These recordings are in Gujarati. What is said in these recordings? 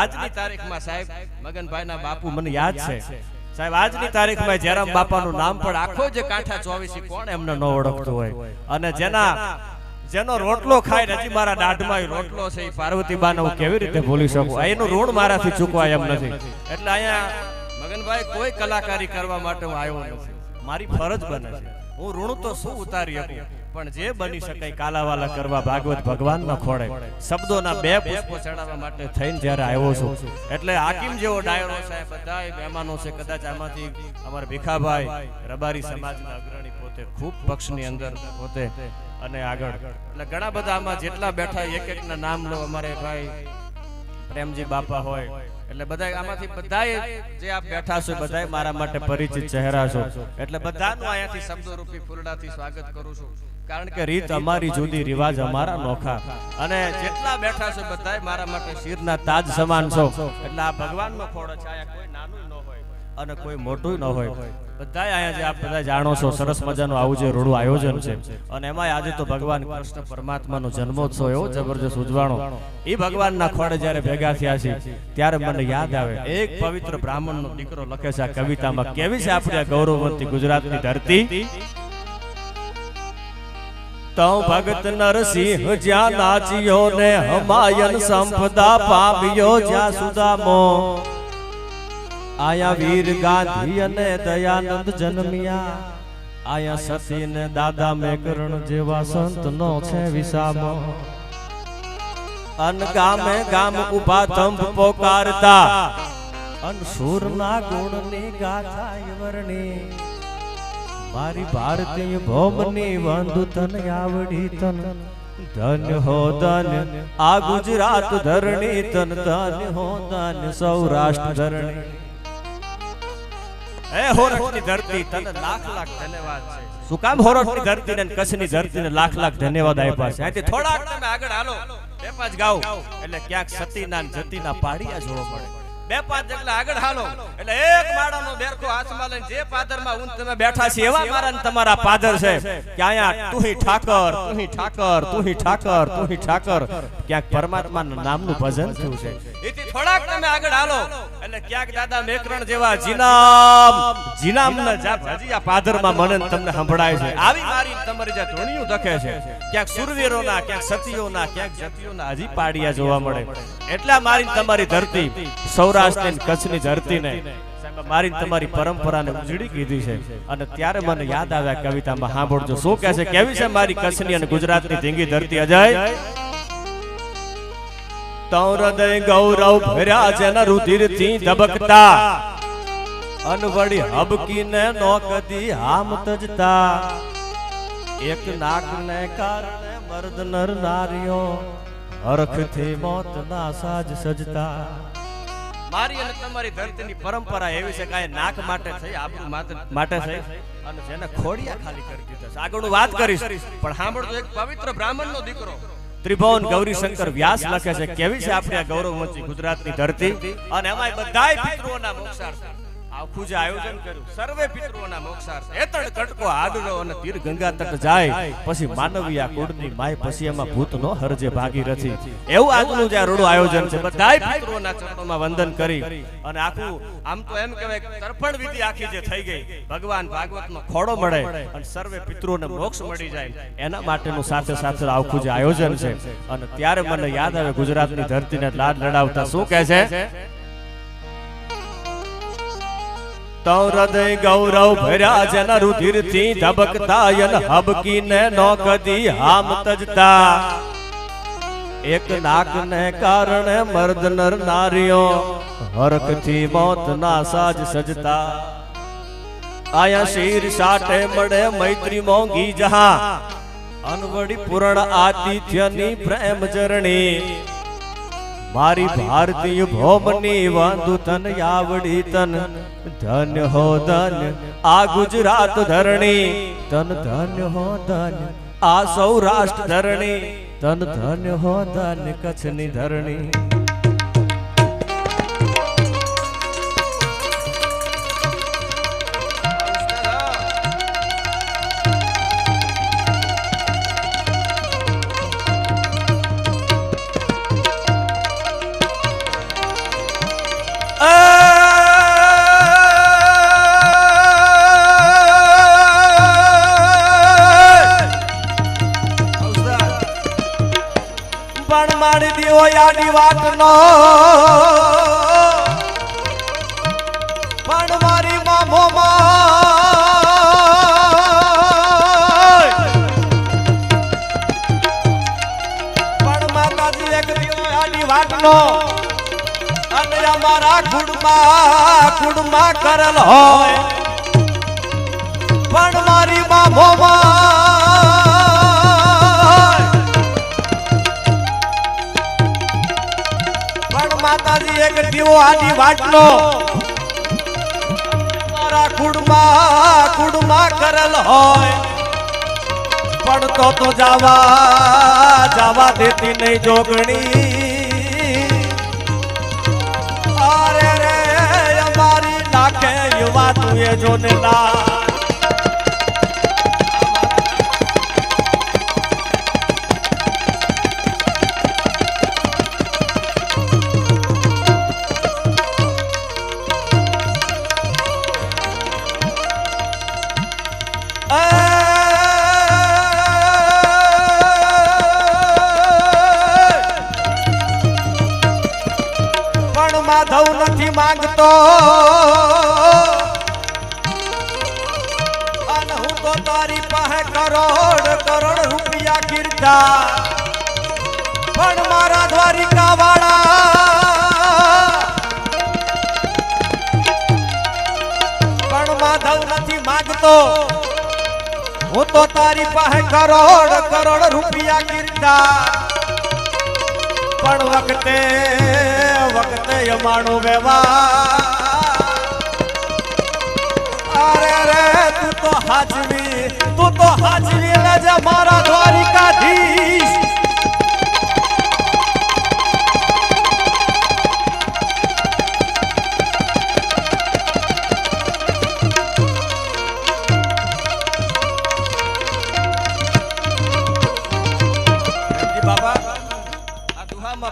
આજની તારીખમાં સાહેબ મગનભાઈના બાપુ મને યાદ છે સાહેબ, આજની તારીખમાં જયરામ બાપાનું નામ પણ આખો જે કાંઠા 24 કોણ એમને ન ઓળખતું હોય, અને જેનો રોટલો ખાય હજી મારા દાઢમાં રોટલો છે, પાર્વતીબાને હું કેવી રીતે ભૂલી શકું? એનું ઋણ મારાથી ચૂકવાય એમ નથી. એટલે અહીંયા મગનભાઈ કોઈ કલાકારી કરવા માટે હું આવ્યો નથી, મારી ફરજ બને છે. હું ઋણ તો શું ઉતારી શકું, પણ જે બની શકાય કાલાવાલા કરવા ભાગવત ભગવાનના ખોળે શબ્દોના 2 પુષ્પો ચડાવવા માટે થઈને જ્યારે આવ્યો છું. એટલે હાકીમ જેવો ડાયરો સાહેબ, બધા મહેમાનો છે, કદાચ આમાંથી અમારા ભીખાભાઈ રબારી સમાજના અગ્રણી પોતે ખૂબ પક્ષની અંદર પોતે અને આગળ, એટલે ઘણા બધા આમાં જેટલા બેઠા એક એકના નામ લો. અમારે ભાઈ પ્રેમજી બાપા હોય, એટલે બધા આમાંથી બધા જે આપ બેઠા છો બધા મારા માટે પરિચિત ચહેરા છો. એટલે બધાનું અહીંયાથી શબ્દો રૂપી ફૂલડાથી સ્વાગત કરું છું, કારણ કે રીત અમારી જુદી, રિવાજ અમારા નોખા, અને જેટલા બેઠા છો બધા મારા માટે શિરના તાજ સમાન છો. એટલે આ ભગવાનનો ખોળો છે, અહીંયા કોઈ નાનું ન હોય અને કોઈ મોટું ન હોય. બધા અહીંયા જે આપ બધા જાણો છો, સરસ મજાનું આવું જે રૂડું આયોજન છે, અને એમાં આજે તો ભગવાન કૃષ્ણ પરમાત્માનો જન્મોત્સવ એવો જબરજસ્ત ઉજવાણો. એ ભગવાનના ખોળે જ્યારે ભેગા થયા છે ત્યારે મને યાદ આવે એક પવિત્ર બ્રાહ્મણનો દીકરો લખે છે આ કવિતામાં, કેવી છે આપણી આ ગૌરવવંતી ગુજરાતની ધરતી. તો ભગત નરસિંહ જ્યાં નાચ્યો ને હમાયન સંપદા પામ્યો જ્યાં સુદામો, આયા વીર ગાંધી અને દયાનંદ જન્મ્યા, આયા સતી ને દાદા મેકરણ જેવા સંત નો છે વિસામો. અન ગામે ગામ ઉભા થંભ પોકારતા, અન સૂરના ગુણની ગાથા વર્ણી, મારી ભારતીય ભૌમની વંદુ તન આવડી તન, ધન્ય હો ધન્ય આ ગુજરાત ધરણી તન, ધન્ય હો ધન્ય સૌરાષ્ટ્ર ધરણી. એ હોરઠની ધરતી તને લાખ લાખ ધન્યવાદ છે. શું કામ હોરઠની ધરતી ને કચ્છની ધરતીને લાખ લાખ ધન્યવાદ આપ્યા છે? અહીંથી થોડાક તમે આગળ હાલો, 2-5 ગાવ એટલે ક્યાંક સતીના જતીના પાડિયા જોવા મળે. 2-5 જેટલા આગળ હાલો એટલે એક માળાનો બેરખો હાથમાં લઈને જે પાદરમાં ઊન તમે બેઠા છે એવા મારા ને તમારા પાદર છે, કે અહીંયા તુહી ઠાકર તુહી ઠાકર તુહી ઠાકર તુહી ઠાકર, ક્યાંક પરમાત્માના નામનું ભજન થયું છે. એથી થોડાક તમે આગળ હાલો એટલે ક્યાંક દાદા મેકરણ જેવા જીનામના જાપ હજી આ પાદરમાં મને તમને સંભળાય છે. આવી મારી તમારી જે ધૂણિયું દખે છે, ક્યાંક સુરવીરોના, ક્યાંક સતીઓના, ક્યાંક જતીઓના હજી પાડિયા જોવા મળે. એટલે મારી તમારી ધરતી સૌરાષ્ટ્ર અને કચ્છની ધરતીને મારી તમારી પરંપરાને ઉજળી કીધી છે. અને ત્યારે મને યાદ આવ્યા કવિતામાં, સાંભળજો શું કહે છે, કેવી છે મારી કચ્છની અને ગુજરાતની ધીંગી ધરતી. અજય તો હૃદય ગૌરવ ભર્યા જેના રુધિરથી ધબકતા, અનવડી હબકીને નો કદી હામ તજતા, એક નાકને કારણે મર્દ નર નારીઓ, હરખથી મોતના સાજ સજતા. મારી અને તમારી ધરતીની પરંપરા એવી છે કે નાક માટે થઈ, આપણું માટે થઈ, અને જેને ખોડિયા ખાલી કરી દીધા. આગળનું વાત કરીશ, પણ સાંભળજો, એક પવિત્ર બ્રાહ્મણનો દીકરો ત્રિભુવન ગૌરીશંકર વ્યાસ લખે છે, કેવી છે આપણી આ ગૌરવવંતી ગુજરાતની ધરતી. અને એમાંય બધાય પિતૃઓના મોક્ષાર્થ આખું જે આયોજન કર્યું, સર્વે પિતૃઓના મોક્ષાર્થ. એતડ કટકો આડરો અને તીર ગંગા તટ જાય, પછી માનવીયા કુળની માય, પછી એમાં ભૂત નો હરજે ભાગીરથી. એવું આજનું જે રૂડું આયોજન છે, બધાય પિતૃઓના ચરણોમાં વંદન કરી અને આખું આમ તો એમ કહેવાય તર્પણ વિધિ આખી જે થઈ ગઈ, ભગવાન ભાગવતનો ખોડો મળે અને સર્વે પિતૃઓને મોક્ષ મળી જાય, એના માટેનું સાથે સાથે આખું જે આયોજન છે. અને ત્યારે મને યાદ આવે ગુજરાતની ધરતીને લાડ લડાવતા શું કહે છે, તો હૃદય ગૌરવ ભર્યા જેના રુધિરથી ધબકતા, યન હબકીને નો કદી હામ તજતા, એક નાકને કારણે મર્દ નર નારીઓ, હરખથી મોતના સાજ સજતા. આયા શીર સાટે મળે મૈત્રી મોંઘી જહા, અનવડી પૂર્ણ આતિથ્યની પ્રેમ ચરણી, મારી ભારતીય ભૌમની વાંધુ તન આવડી તન, ધન્ય હો ધન્ય આ ગુજરાત ધરણી તન, ધન્ય હો ધન્ય આ સૌરાષ્ટ્ર ધરણી તન, ધન્ય હો ધન્ય કચ્છની ધરણી. દીવો યાની વાતનો પણ મારી મામો પણ માતાજી એક દીવો યાની વાતનો અને અમારા કુડમાં કરેલ હોય પણ મારી મામો માતાજી એક દીવો આની વાટનો મારા કુડમાં કરેલ હોય પણ તો જાવા દેતી નહીં જોગણી અરે રે અમારી નાખે યુવા તું એ જોને લા માધવ નથી માંગતો અને હું તો તારી પાસે કરોડ રૂપિયા કીર્તા પણ મારા દ્વારિકા વાળા પણ માધવ નથી માંગતો હું તો તારી પાસે કરોડ રૂપિયા કીર્તા પણ વખતે અમાણો વ્યવહાર અરે રે તું તો હાજવી લેજે મારા દ્વારિકાધીશ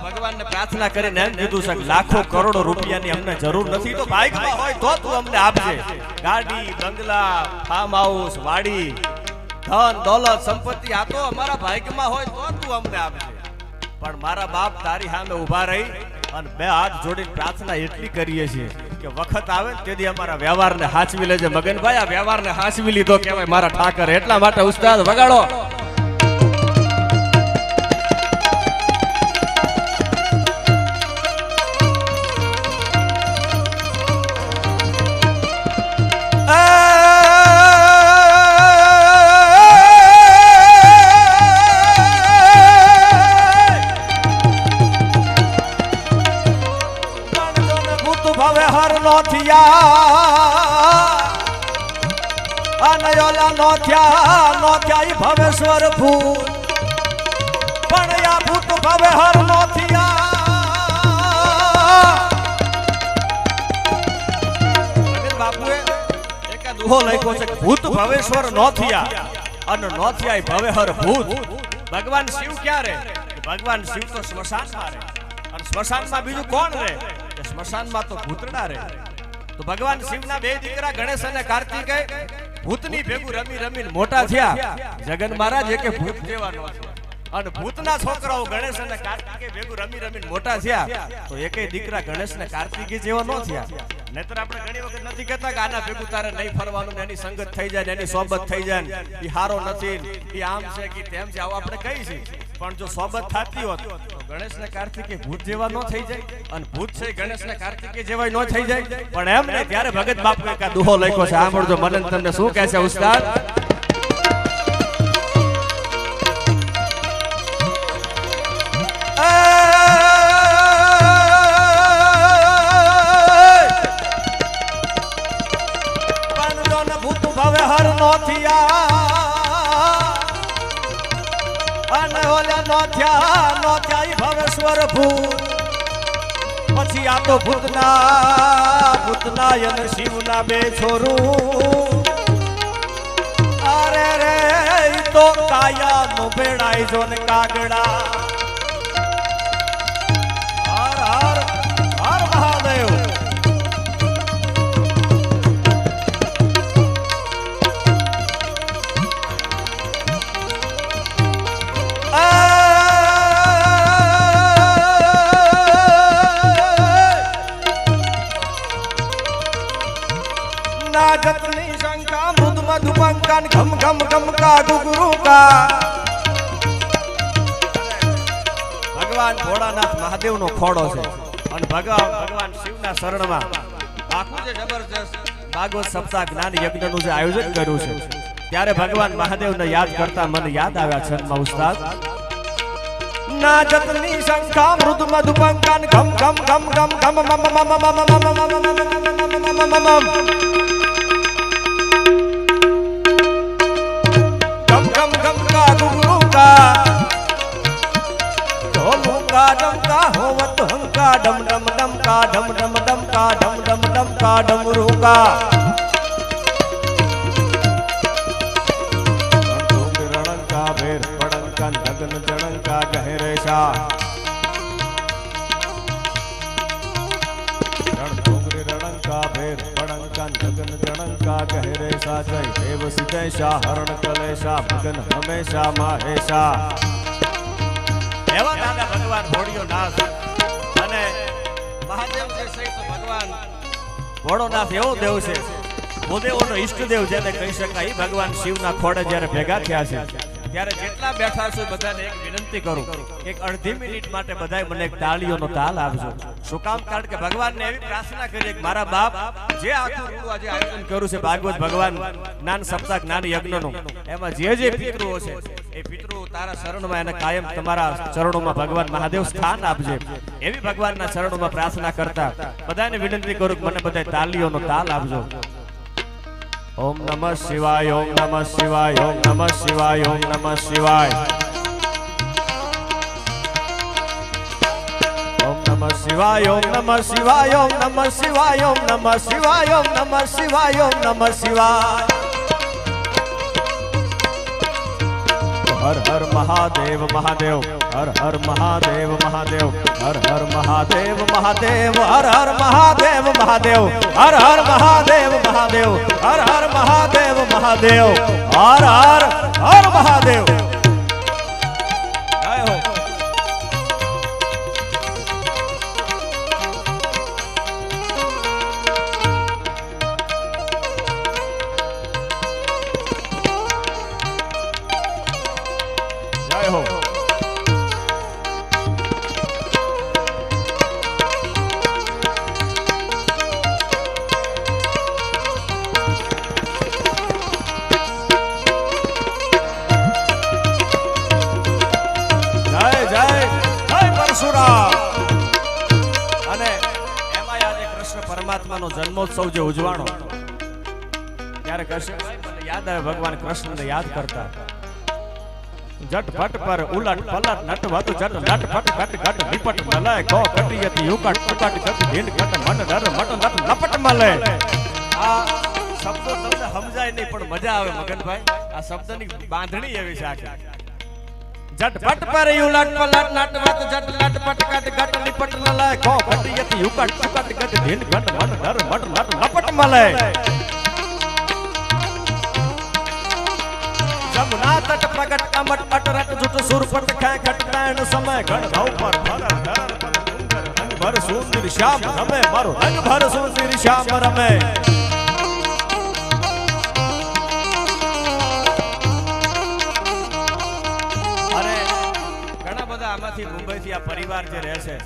ભગવાનને પ્રાર્થના કરીને એમ કીધું છે લાખો કરોડો રૂપિયાની અમને જરૂર નથી તો ભાગ્યમાં હોય તો તું અમને આપજે ગાડી બંગલા ફાર્મ હાઉસ વાડી ધન દોલત સંપત્તિ આ તો અમારા ભાગ્યમાં હોય તો તું અમને આપજે પણ મારા બાપ તારી સામે ઊભા રહી અને બે હાથ જોડીને પ્રાર્થના એટલી કરીએ છીએ કે વખત આવે ને તેથી અમારા વ્યવહારને હાચવી લેજે મગનભાઈ આ વ્યવહારને હાચવી લીધો કહેવાય મારા ઠાકર એટલા માટે ઉસ્તાદ વગાડો ભવેશ્વર ભૂત પણ આ ભૂત ભવે હર નો થયા બાપુએ એક દુહો લખ્યો છે ભૂત ભવેશ્વર નો થયા અને નો થયા ભવે હર ભૂત ભગવાન શિવ ક્યાં રહે ભગવાન શિવ તો સ્મશાનમાં રહે અને સ્મશાનમાં બીજું કોણ રહે સ્મશાનમાં તો ભૂતડા રહે તો ભગવાન શિવના બે દીકરા ગણેશ અને કાર્તિકેય ભૂતની ભેગું રમીને મોટા થયા જગન મહારાજ કે ભૂત જેવા નો અને ભૂતના છોકરાઓ ગણેશ અને કાર્તિકે ભેગું રમીને મોટા થયા તો એકેય દીકરા ગણેશ ને કાર્તિકે જેવા નો થયા નહીતર આપણે ઘણી વખત નથી કહેતા કે આના ભેગું તારે નહીં ફરવાનું એની સંગત થઈ જાય એની સોબત થઈ જાય એ હારો નથી એ આમ છે કે તેમ છે આવું આપણે કહી છે પણ જો સોબત થતી હોત તો ગણેશ ને કાર્તિકે ભૂત જેવા નો થઈ જાય અને ભૂત છે ગણેશ ને કાર્તિકે જેવા નો થઈ જાય પણ એમ નહીં ત્યારે ભગત બાપુ એક દુહો લખ્યો છે સાંભળજો મને તમને શું કહે છે ઉસ્તાદ ભવેશ્વર ભૂત પછી આ તો ભૂતના અને શિવના બે છોરું અરે રે તો કાયા નો ભેડાઈ જો ને કાગડા હર હર હર મહાદેવ कान घम घम घम का गुगुरु का भगवान भोळानाथ महादेव नो खोड़ो छे અને ભગવાન શિવના શરણમાં આખું જે જબરજસ્ત ભાગવત સપ્તાહ જ્ઞાન યજ્ઞનું જે આયોજન કર્યું છે ત્યારે ભગવાન મહાદેવને યાદ કરતા મને યાદ આવ્યા છંદમાં ઉસ્તાદ ના જતની શંખા મૃદ મધુપંકાન ઘમ ઘમ ઘમ ઘમ ઘમ મમ મમ મમ ઘમ ઘમ ઘમ કા ગુરુ કા ઢોલુ કા ડમકા હોવત હંકા ડમ ડમ ડમ કા ડમ ડમ ડમ કા ડમ ડમ ડમ કા ડમરુ કા રણકા ભેર પડંકન ગગન જણંકા ગહેરેશા રણકા ભેર પડંકન ગગન જણંકા ગહેરેશા જય દેવ સિદ્ધેશા હરણ કલેશા મગન હમેશા માહેશા એવા દાદા ભગવાન ભોળિયો નાથ અને મહાદેવ જે છે તો ભગવાન ભોળોનાથ એવો દેવ છે ભૂદેવોનો ઈષ્ટદેવ જેને કહી શકાય એ ભગવાન શિવના ખોડે જ્યારે ભેગા થયા છે ત્યારે જેટલા બેઠા છો બધાને એક વિનંતી કરું એક અડધી મિનિટ માટે બધાય મને એક તાળીઓનો તાલ આપજો શું કામ કારણ કે ભગવાનને એવી પ્રાર્થના કરીએ કે મારા બાપ જે આખું આજે આયોજન કર્યું છે ભાગવત ભગવાન જ્ઞાન સપ્તાહ જ્ઞાન યજ્ઞનું એમાં જે પિતૃઓ છે એ પિતૃઓ તારા શરણમાં એને કાયમ તમારા ચરણોમાં ભગવાન મહાદેવ સ્થાન આપજે એવી ભગવાનના ચરણોમાં પ્રાર્થના કરતા બધાને વિનંતી કરું કે મને બધાય તાળીઓનો તાલ આપજો ओम नमः शिवाय ओम नमः शिवाय ओम नमः शिवाय ओम नमः शिवाय ओम नमः शिवाय ओम नमः शिवाय ओम नमः शिवाय ओम नमः शिवाय ओम नमः शिवाय ओम नमः शिवाय हर हर महादेव महादेव हर हर महादेव महादेव हर हर महादेव महादेव हर हर महादेव महादेव हर हर महादेव महादेव हर हर महादेव महादेव हर हर हर महादेव जय हो जय हो પરમાત્માનો જન્મોત્સવ જે ઉજવાણો ત્યારે કશે મને યાદ આવે ભગવાન કૃષ્ણને યાદ કરતા જટપટ પર ઉલટ પલટ નટવત જટ લટપટ ઘટ ઘટ નિપટ મલય ગો કટિયતી યુકટ ટુકટ ઘટ ઢીંડ ઘટ મટ ડર મટ નટ લપટ મલે આ શબ્દો તમને સમજાય નહીં પણ મજા આવે મગનભાઈ આ શબ્દની બાંધણી એવી છે આખી જટપટ પર ઉલટ પલટ નટવત જટ લટપટ ઘટ ઘટ નિપટ મલય ગો કટિયતી યુકટ ટુકટ ઘટ ઢીંડ ઘટ મટ ડર મટ નટ લપટ મલે जमुना तट प्रगट कमट पट रट जुट सुरपट कै खट नैन समय गण भव पर भर धर रंग भर सुंदर श्याम रमे मारो रंग भर सुंदर श्याम रमे अरे घણા બધા આમાંથી મુંબઈ થી આ પરિવાર જે રહે છે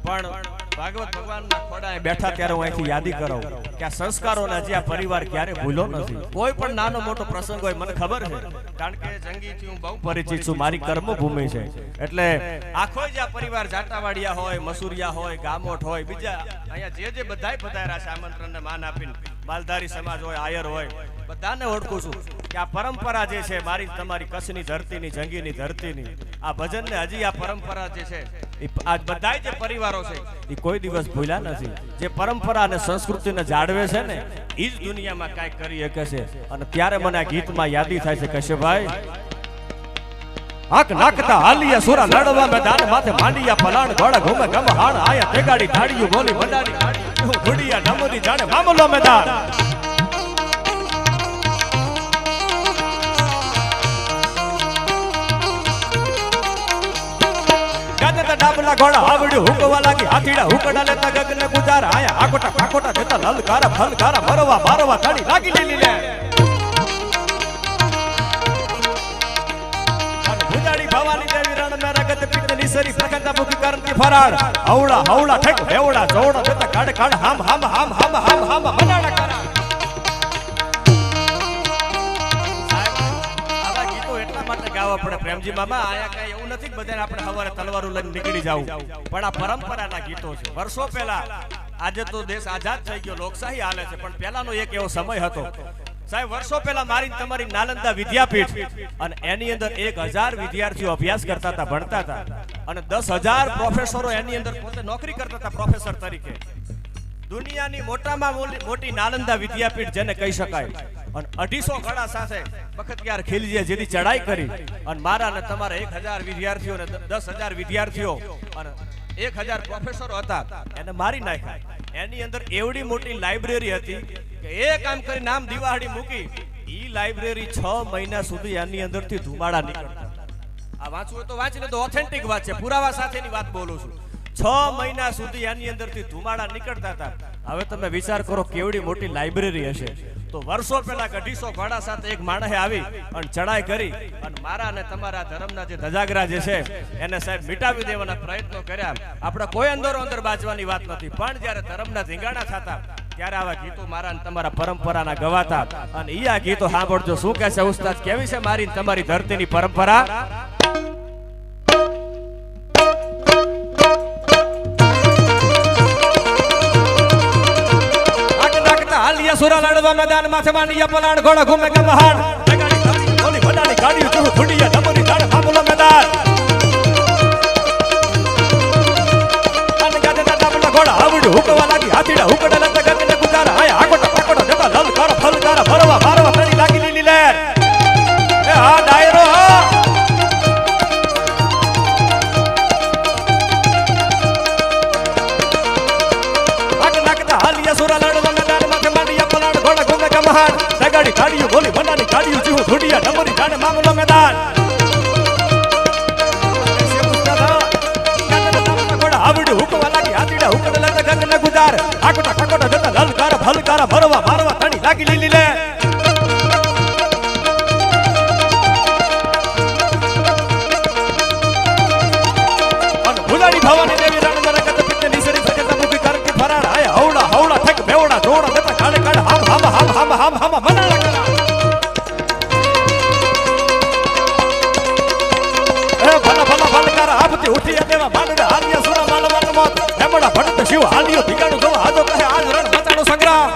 પણ ભાગવત ભગવાનના ખોડાએ બેઠા ત્યારે હું અહીંથી યાદી કરાવું કે આ સંસ્કારોના જે આ પરિવાર ક્યારે ભૂલો નથી કોઈ પણ નાનો મોટો પ્રસંગ હોય મને ખબર છે કારણ કે જંગીથી હું બહુ પરિચિત છું મારી કર્મભૂમિ છે એટલે આખો જ આ પરિવાર જાટાવાડિયા હોય મસુરિયા હોય ગામોઠ હોય બીજા અહીંયા જે બધાય પધાર્યા છે આમંત્રણને માન આપીને માલધારી સમાજ હોય આયર હોય બધાને ઓળખું છું કે આ પરંપરા જે છે મારી તમારી કચ્છની ધરતીની જંગીની ધરતીની આ ભજનને હજી આ પરંપરા જે છે આ બધાય જે પરિવારો છે એ કોઈ દિવસ ભૂલ્યા નથી જે પરંપરા અને સંસ્કૃતિને જાળવે છે ને એ જ દુનિયામાં કાંઈક કરી શકે છે અને ત્યારે મને આ ગીતમાં યાદી થાય છે કશ્યપભાઈ આંખ નાખતા હાલિયા સુરા લડવા મેદાન માથે માંડિયા પલાણ ઘોડા ઘૂમે ગમ હાણ આયા તેગાડી ઠાડીયું બોલી બંડારી ઠાડી ઘુડિયા નમોદી જાણે મામલો મેદાન ડાબલા ઘોડા આવડ્યું હુકવા લાગી હાથીડા હુકડા લેતા ગગને ગુજાર આયા આકોટા કાકોટા દેતા લલકારા ફલકારા મરવા મારવા થાડી લાગી લીલી લે મેરા ગત પિત્ત નિસરી પ્રખંતા મુખી કરંતી ફરાડ હવડા હવડા ઠેક બેવડા જોડા દેતા કાઢ કાઢ હમ હમ હમ હમ હમ હમ મનાડા કરા આવા ગીતો એટલા માટે ગાવા પડે પ્રેમજી મામા આયા કઈ એવું નથી બધાને આપણે હવારે તલવારો લઈને નીકળી જાવ પણ આ પરંપરાના ગીતો છે વર્ષો પહેલા આજે તો દેશ આઝાદ થઈ ગયો લોકશાહી હાલે છે પણ પહેલાનો એક એવો સમય હતો સાહેબ વર્ષો પહેલા મારી તમારી નાલંદા વિદ્યાપીઠ અને એની અંદર 1000 વિદ્યાર્થીઓ અભ્યાસ કરતા હતા ભણતા હતા અને 10000 પ્રોફેસરો એની અંદર પોતે નોકરી કરતા હતા પ્રોફેસર તરીકે દુનિયાની મોટામાં મોટી નાલંદા વિદ્યાપીઠ જેને કહી શકાય અને 250 ગણા સાથે બખતિયાર ખિલજીએ જેની ચડાઈ કરી અને મારા અને તમારા 1000 વિદ્યાર્થીઓ અને 10000 વિદ્યાર્થીઓ અને 1000 પ્રોફેસરો હતા એને મારી નાખ્યા એની અંદર એવડી મોટી લાઇબ્રેરી હતી કે એ કામ કરી નામ દિવાળી મૂકી ઈ લાઇબ્રેરી 6 મહિના સુધી એની અંદરથી ધુમાડા નીકળતા આ વાંચવું તો વાંચી લે તો ઓથેન્ટિક વાત છે પુરાવા સાથેની વાત બોલું છું 6 મહિના સુધી એની અંદરથી ધુમાડા નીકળતા હતા હવે તમે વિચાર કરો કેવડી મોટી લાઇબ્રેરી હશે તો વર્ષો પહેલા 250 ઘોડા સાથે એક માણસે આવી અને ચડાઈ કરી અને મારા અને તમારા ધર્મના જે ધજાગરા જે છે એને સાહેબ મિટાવી દેવાના પ્રયત્નો કર્યા આપણે કોઈ અંદર બાજવાની વાત નથી પણ જ્યારે ધર્મના ધીંગાણા થતા ત્યારે આવા ગીતો મારા અને તમારા પરંપરાના ગવાતા અને ઈ આ ગીતો સાંભળજો શું કહે છે ઉસ્તાદ કેવી છે મારી તમારી ધરતીની પરંપરા હાલિયા સુરા લડવા મેદાન માથે માંડિયા પલાણ ઘોડા ઘૂમે કે મહાન ગોલી ભડાની ગાડી તું ફુડિયા ડમરી ધાડ મામલો મેદાન અન ગાદે ડાબલા ઘોડા આવડ હુકવા લાગી હાથીડા હુકડા લતા ગગને ગુજારા આય આકોટા પાકોટા દેતા લલકાર ફલકાર ભરવા મારવા તણી લાગી લીલી લહેર એ આ ડાયરો હાલિયા સુરા લડવા ગાડી ગાડીઓ ગોલી બનાની ગાડીઓ જીવો ધોડિયા ડમરી જાણે મામલો મેદાન આવડી હુકવા લાગી હાથીડા હુકડા લતા ગગને ગુજાર આકોટા પાકોટા દેતા લલકાર ફલકાર ભરવા મારવા તણી લાગી લીલી લે અને ભુલાડી ભવાની દેવી રાણ મરકત પિત્તે નિસરી સકેતા મુખી કરતી ફરાર આય હવડા હવડા ઠેક બેવડા જોડા દેતા કાળે કાળે હમ હમ હમ હમ હમ હમ મનાડા કરા એ ભલા ભલા ભલકાર આપતી ઉઠી દેવા માંડડા હાલિયા સુરા માલવાનો મોત એમડા ભટત શિવ હાલિયો ધીગાણું જો આજો કહે આજ રણ બચાનો સંગ્રામ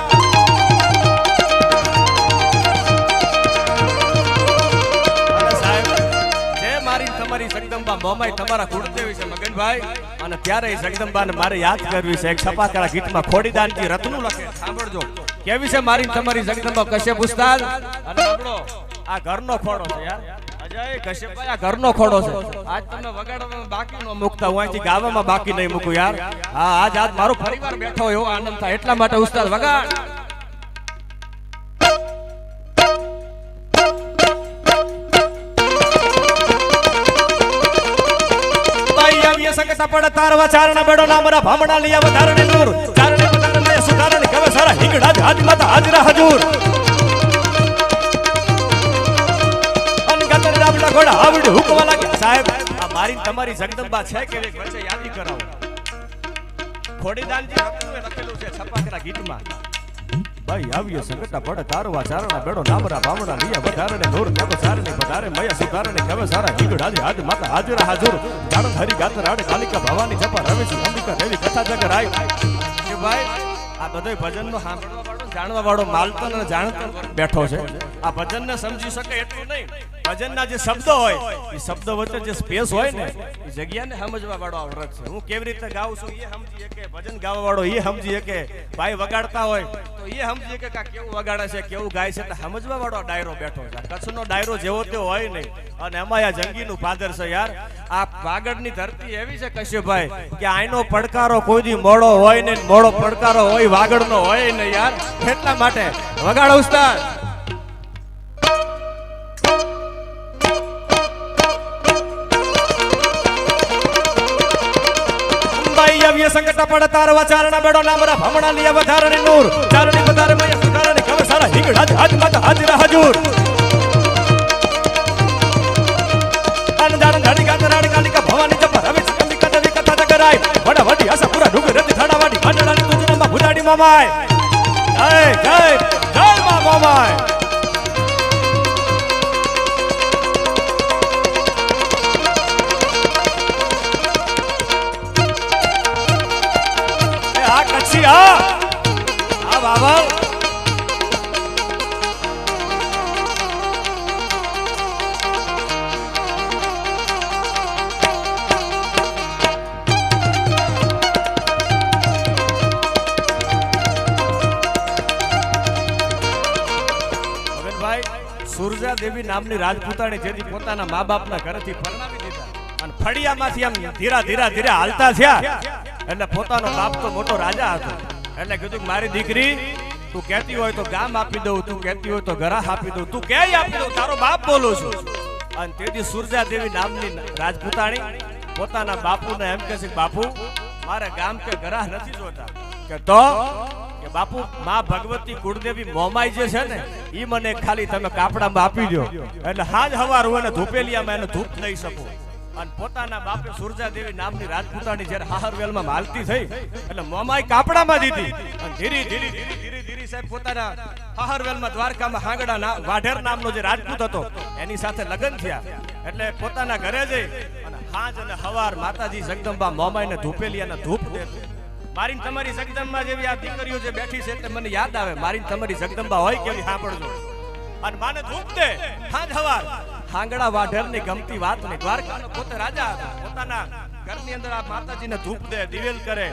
તમારી જગદંબા મોમાઈ તમારા કુળદેવી છે મગનભાઈ અને ત્યારે જગદંબાને મારે યાદ કરવી છે એક છપાકરા ગીતમાં ખોડીદાનજી રત્નું લખે સાંભળજો કેવી છે મારી તમારી જગદંબા કશ્યપ ઉસ્તાદ અને આપણો આ ઘરનો ખોડો છે યાર અજય કશ્યપભાઈ આ ઘરનો ખોડો છે આજ તમે વગાડવામાં બાકી ન મૂકતા હું અહીંથી ગાવામાં બાકી નહીં મૂકું યાર હા આજ મારો પરિવાર બેઠો એવો આનંદ થાય એટલા માટે ઉસ્તાદ વગાડ પડ તારવા ચારણા બેડો નામરા ભામણા લિયા વધારણે નૂર ચારણે વધારણે સુધારણે કવે સારા હિંગડા હાજ માતા હાજરા હજૂર અન ગતર ડાબલા ઘોડા આવડ હુકવા લાગે સાહેબ આ મારી તમારી જગદંબા છે કે એક વચ્ચે યાદી કરાવો ખોડીદાનજી રત્નુએ લખેલું છે છપાકરા ગીતમાં ભાઈ આવ્યો સંગતા પડ તારવા ચારણા બેડો નામરા ભામણા લિયા વધારણે નૂર કવે સારણે વધારે મયા સુધારણે કવે સારા હિંગડા હાજ માતા હાજરા હજૂર જાણ હરી ગાત રાડ કાલિકા ભવાની જપા રમેશ અંબિકા દેવી કથા જગ રાય કે ભાઈ આ બધોય ભજનનો સાંભળવા વાળો જાણવા વાળો માલતો અને જાણતો બેઠો છે આ ભજનને સમજી શકે એટલું નહીં ભજનના જે શબ્દો હોય એ શબ્દો વચ્ચે જે સ્પેસ હોય ને એ જગ્યાને સમજવા વાળો આવડત છે હું કેવી રીતે ગાઉં છું એ સમજીએ કે ભજન ગાવા વાળો એ સમજીએ કે ભાઈ વગાડતા હોય તો એ સમજીએ કે કેવું વગાડે છે કેવું ગાય છે એટલે સમજવા વાળો ડાયરો બેઠો છે કચ્છનો ડાયરો જેવો તેવો હોય નહીં અને એમાં આ જંગીનું પાદર છે યાર આ પાગડની ધરતી એવી છે કશ્યપભાઈ કે આઈનો પડકારો કોઈ દી મોડો હોય ને મોડો પડકારો હોય વાગડનો હોય ને યાર એટલા માટે વગાડો ઉસ્તાદ આવ્ય સંકટા પડ તારવા ચારણા બેડો નામરા ભમણા લિયા વધારણે નૂર ચારણે વધારે મય સુધારણે કવે સારા હિંગડા હાજ માતા હાજરા હજૂર અન જાણ ઘડી ગાત રાડ કાલિકા સરસ્વતી મોમાય જય જય જય માં મોમાય કચ્છી હા બાબા સુરજા દેવી નામની રાજપૂતાણી જેથી પોતાના મા બાપના ઘરેથી પરણાવી દીધા અને ફળિયામાંથી આમ ધીરા ધીરા ધીરા હાલતા થયા એટલે પોતાનો બાપ તો મોટો રાજા હતો એટલે કીધું કે મારી દીકરી તું કહેતી હોય તો ગામ આપી દઉં, તું કહેતી હોય તો ગરાહ આપી દઉં, તું ક્યાંય આપી દઉં, તારો બાપ બોલું છું. અને તેથી સુરજા દેવી નામની રાજપૂતાણી પોતાના બાપુને એમ કહે છે કે બાપુ મારે ગામ કે ગરાહ નથી જોતા કે તો કે બાપુ માં ભગવતી કુળદેવી મોમાઈ જે છે ને ઈ મને ખાલી તમે કાપડામાં આપી દો એટલે હાજ હવાર હોય ને ધૂપેલિયામાં એને ધૂપ લઈ શકું. અને પોતાના બાપે સુરજા દેવી નામની રાજપૂતાણી જ્યારે હાહરવેલમાં હાલતી થઈ એટલે મોમાઈ કાપડામાં દીધી અને ધીરે ધીરે ધીરે ધીરે ધીરે સાહેબ પોતાના હાહરવેલમાં દ્વારકામાં હાંગડા વાઢેર નામનો જે રાજપૂત હતો એની સાથે લગ્ન થયા એટલે પોતાના ઘરે જઈ અને હાંજ અને હવાર માતાજી જગદંબા મોમાઈને ધૂપેલિયાના ધૂપ દેતી. મારી તમારી જગદંબા જેવી આ દીકરીઓ જે બેઠી છે એટલે મને યાદ આવે મારી તમારી જગદંબા હોય કેવી સાંભળજો અને માને ધૂપ દે હાંજ હવાર. હાંગડા વાઢેરની ગમતી વાત નહીં. દ્વારકાનો પોતે રાજા હતો, પોતાના ઘરની અંદર આ માતાજીને ધૂપ દે દિવેલ કરે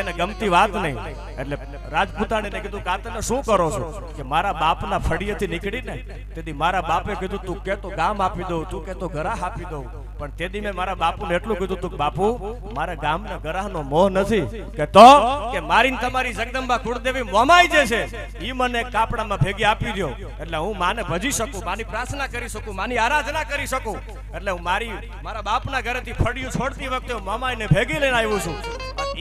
એને ગમતી વાત નહીં. એટલે રાજપૂતાણીને કીધું કે આ તમે શું કરો છો કે મારા બાપના ફળિયેથી નીકળીને તેથી મારા બાપે કીધું તું કે તો ગામ આપી દઉં, તું કે તો ગરાહ આપી દઉં. પણ તેથી મેં મારા બાપુને એટલું કીધું તું બાપુ મારા ગામના ગરાહનો મોહ નથી કે તો કે મારી તમારી જગદંબા કુળદેવી મોમાઈ જે છે ઈ મને કાપડામાં ભેગી આપી દો એટલે હું માને ભજી શકું, માની પ્રાર્થના કરી શકું, માની આરાધના કરી શકું. એટલે હું મારા બાપના ઘરેથી ફળિયું છોડતી વખતે હું મોમાઈને ભેગી લઈને આવ્યો છું.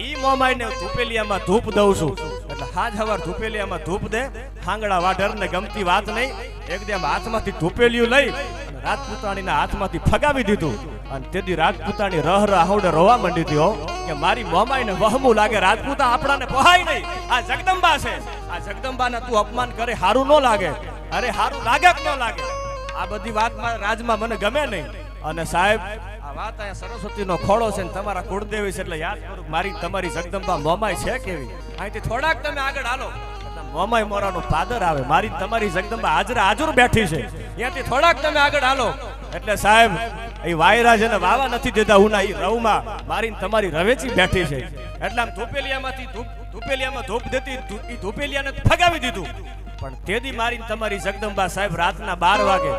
ઈ મોમાઈને ધૂપેલિયામાં ધૂપ દઉં છું. એટલે હાજ હવાર ધૂપેલિયામાં ધૂપ દે. હાંગડા વાઢરને ગમતી વાત નહીં. એકદમ હાથમાંથી ધૂપેલિયું લઈ રાજપૂતાણીના હાથમાંથી ફગાવી દીધું અને તેથી રાજપૂતાણી રહ આવડે રોવા માંડી હતી કે મારી મોમાઈને વહમું લાગે, રાજપૂતા આપણાને પહાય નહીં, આ જગદંબા છે, આ જગદંબાને તું અપમાન કરે હારું ન લાગે, અરે હારું લાગે કે ન લાગે. આ બધી વાતમાં રાજમાં મને ગમે નહીં. અને સાહેબ આ વાત અહીંયા સરસ્વતીનો ખોળો છે ને તમારા કુળદેવી છે એટલે યાદ કરું મારી તમારી જગદંબા મોમાઈ છે કેવી. અહીંથી થોડાક તમે આગળ હાલો મોમાઈ મોરાનો પાદર આવે, મારી તમારી જગદંબા હાજરા હાજર બેઠી છે, ત્યાંથી થોડાક તમે આગળ હાલો એટલે સાહેબ એ વાયરા જેને વાવા નથી દેતા ઉના એ રવમાં મારી તમારી રવેચી બેઠી છે. એટલે આમ ધૂપેલિયામાં ધૂપ દેતી એ ધૂપેલિયાને ફગાવી દીધું. પણ તેદી મારી તમારી જગદંબા સાહેબ રાતના 12 વાગે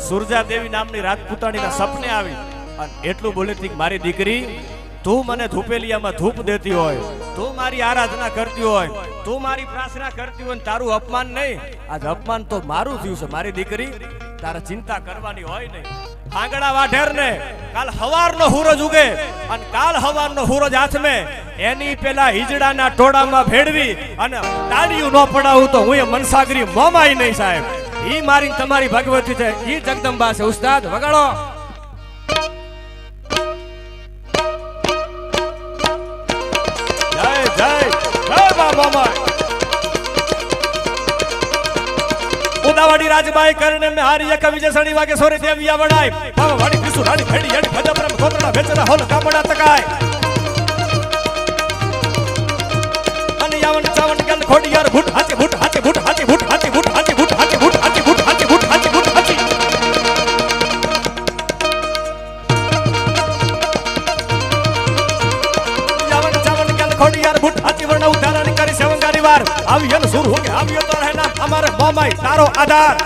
સુરજા દેવી નામની રાજપૂતાણીના સપને આવી અને એટલું બોલેતી મારી દીકરી તું મને ધૂપેલિયામાં ધૂપ દેતી હોય, તું મારી આરાધના કરતી હોય, તું મારી પ્રાર્થના કરતી હોય, તારું અપમાન નહીં, આજ અપમાન તો મારું થયું છે. મારી દીકરી તારે ચિંતા કરવાની હોય નહીં. હાંગડા વાઢેર ને કાલ હવારનો સૂરજ ઉગે અને કાલ હવારનો સૂરજ હાથમે એની પેલા હિજડાના ટોળામાં ભેળવી અને તાળીયું ન પડાવું તો હું એ મનસાગરી મોમાઈ નહીં સાહેબ. ઈ મારી તમારી ભગવતી છે, ઈ જગદંબા છે. ઉસ્તાદ વગાડો. જય જય જય બા મોમાઈ. ઉદાવાડી રાજબાઈ કરીને મે હારી એક વિજય સણી વાગે સોરે દેવિયા વડાય બાવા વાડી વિસુ રાણી ફેડી યડી ભજપરમ કોતરા વેચના હોલ કામડા તકાય અને યાવન ચાવન ગલ ખોડિયાર ભૂટ હાચે ભૂટ હાચે ભૂટ હાચે ભૂટ હાચે ભૂટ હાચે ભૂટ હાચે ભૂટ હાચે ભૂટ હાચે ભૂટ હાચે ભૂટ હાચે યાવન ચાવન ગલ ખોડિયાર ભૂટ હાચે વર્ણ ઉધારણ કરી સેવંગારી વાર આવ્યો સુર હો કે આવ્યો તો રહેના અમારે મોમાઈ તારો આધાર.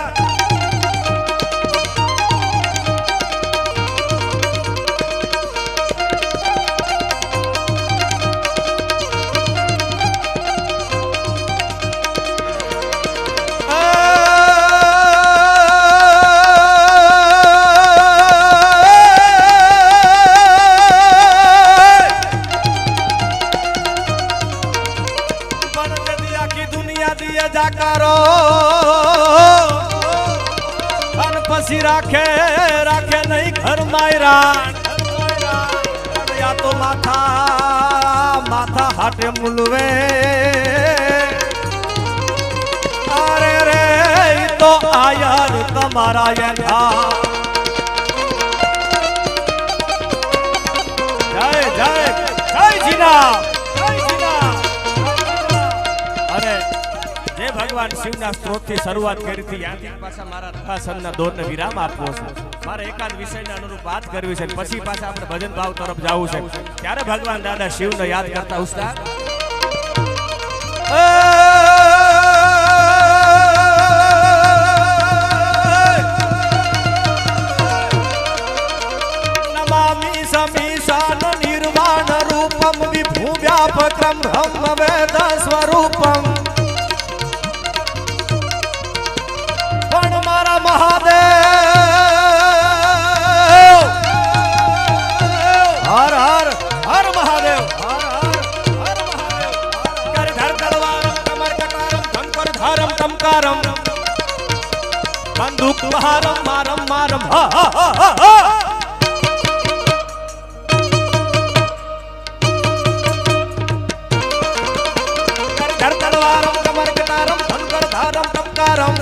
પછી રાખે નહીં ઘર માયરા તો માથા હાટે મુલવે મારા યથા જય જય જય જીના અને જે ભગવાન શિવના સ્ત્રોતથી શરૂઆત કરી હતી ત્યાંથી પાછા મારા રથાસનના દોરને વિરામ આપવો છે. મારે એકાદ વિષયને અનુરૂપ વાત કરવી છે, પછી પાછા આપણે ભજન ભાવ તરફ જવું છે. ત્યારે ભગવાન દાદા શિવને યાદ કરતા ઉસ્તાદ નમામિ સમીશાન નિર્વાણ રૂપમ વિભુ વ્યાપકમ બ્રહ્મ વેદ સ્વરૂપમ પણ મારા મહાદેવ હર હર હર મહાદેવ હર હર હર મહાદેવ કર ધર તલવારમ કમર કટારમ ધનકર ધારમ ટમકારમ બંદૂક બહારમ મારમ મારમ હા હા હા હા કર ધર તલવારમ કમર કટારમ ધનકર ધારમ ટમકારમ.